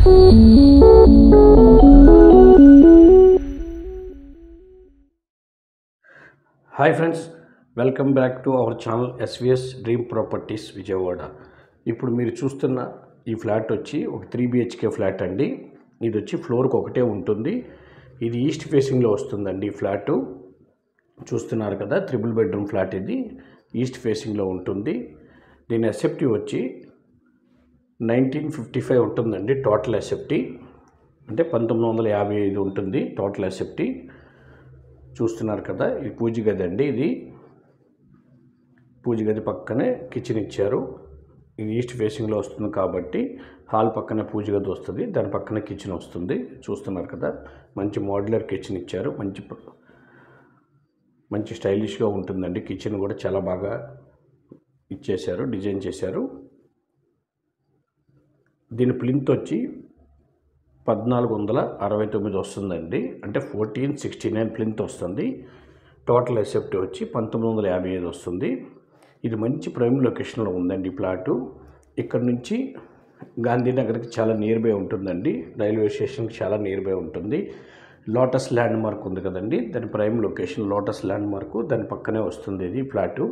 Hi friends, welcome back to our channel SVS dream properties Vijayawada. ఇప్పుడు మీరు చూస్తున్న ఈ ఫ్లాట్ వచ్చి ఒక 3 BHK ఫ్లాట్ అండి. ఇది వచ్చి ఫ్లోర్కి ఒకటే ఉంటుంది. ఇది ఈస్ట్ ఫేసింగ్లో వస్తుందండి. ఈ ఫ్లాటు చూస్తున్నారు కదా, 3 బెడ్రూమ్ ఫ్లాట్. ఇది ఈస్ట్ ఫేసింగ్లో ఉంటుంది. దీని ఎస్ఎఫ్టీ వచ్చి 1955 ఉంటుందండి. టోటల్ ఎస్ఎఫ్టీ అంటే 1955 ఉంటుంది టోటల్ ఎస్ఎఫ్టీ. చూస్తున్నారు కదా, ఇది పూజ గది అండి. ఇది పూజ గది పక్కనే కిచెన్ ఇచ్చారు. ఇది ఈస్ట్ ఫేసింగ్లో వస్తుంది కాబట్టి హాల్ పక్కనే పూజ గది వస్తుంది, దాని పక్కనే కిచెన్ వస్తుంది. చూస్తున్నారు కదా, మంచి మోడ్యులర్ కిచెన్ ఇచ్చారు. మంచి స్టైలిష్గా ఉంటుందండి. కిచెన్ కూడా చాలా బాగా ఇచ్చేశారు, డిజైన్ చేశారు. దీని ప్లింత్ వచ్చి 1469 వస్తుందండి. అంటే 1469 ప్లింత్ వస్తుంది. టోటల్ ఎస్ఎఫ్టీ వచ్చి 1955 వస్తుంది. ఇది మంచి ప్రైమ్ లొకేషన్లో ఉందండి ప్లాటు. ఇక్కడ నుంచి గాంధీనగర్కి చాలా నియర్ బై ఉంటుందండి. రైల్వే స్టేషన్కి చాలా నియర్ బై ఉంటుంది. లోటస్ ల్యాండ్ మార్క్ ఉంది కదండి, దాని prime location lotus land mark, దాని పక్కనే వస్తుంది ఇది ఫ్లాటు.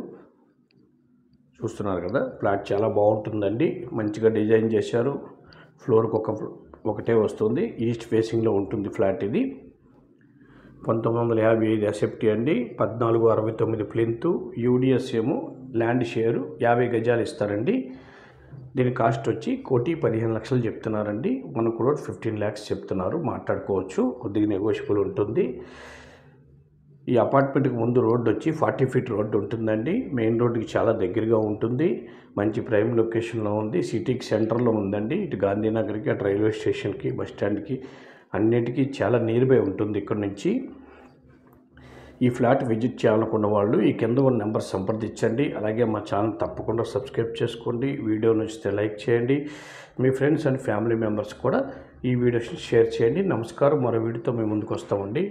చూస్తున్నారు కదా, ఫ్లాట్ చాలా బాగుంటుందండి. మంచిగా డిజైన్ చేశారు. ఫ్లోర్కి ఒకటే వస్తుంది. ఈస్ట్ ఫేసింగ్లో ఉంటుంది ఫ్లాట్. ఇది 1955 ఎస్ఎఫ్టీ అండి. 1469 ప్లింత్. యూడిఎస్ ఏమో ల్యాండ్ షేరు 50 గజాలు ఇస్తారండి. దీని కాస్ట్ వచ్చి 1,15,00,000 చెప్తున్నారండి. 1,15 lakhs చెప్తున్నారు. మాట్లాడుకోవచ్చు, కొద్దిగా నెగోషియబుల్ ఉంటుంది. ఈ అపార్ట్మెంట్కి ముందు రోడ్డు వచ్చి 40 feet రోడ్డు ఉంటుందండి. మెయిన్ రోడ్డుకి చాలా దగ్గరగా ఉంటుంది. మంచి ప్రైమ్ లొకేషన్లో ఉంది. సిటీకి సెంటర్లో ఉందండి. ఇటు గాంధీనగర్కి, అటు రైల్వే స్టేషన్కి, బస్ స్టాండ్కి అన్నిటికీ చాలా నియర్ బై ఉంటుంది ఇక్కడ నుంచి. ఈ ఫ్లాట్ విజిట్ చేయాలనుకున్న వాళ్ళు ఈ కింద ఉన్న నెంబర్ సంప్రదించండి. అలాగే మా ఛానల్ తప్పకుండా సబ్స్క్రైబ్ చేసుకోండి. వీడియో నచ్చితే లైక్ చేయండి. మీ ఫ్రెండ్స్ అండ్ ఫ్యామిలీ మెంబర్స్ కూడా ఈ వీడియోస్ని షేర్ చేయండి. నమస్కారం. మరో వీడియోతో మేము ముందుకు వస్తామండి.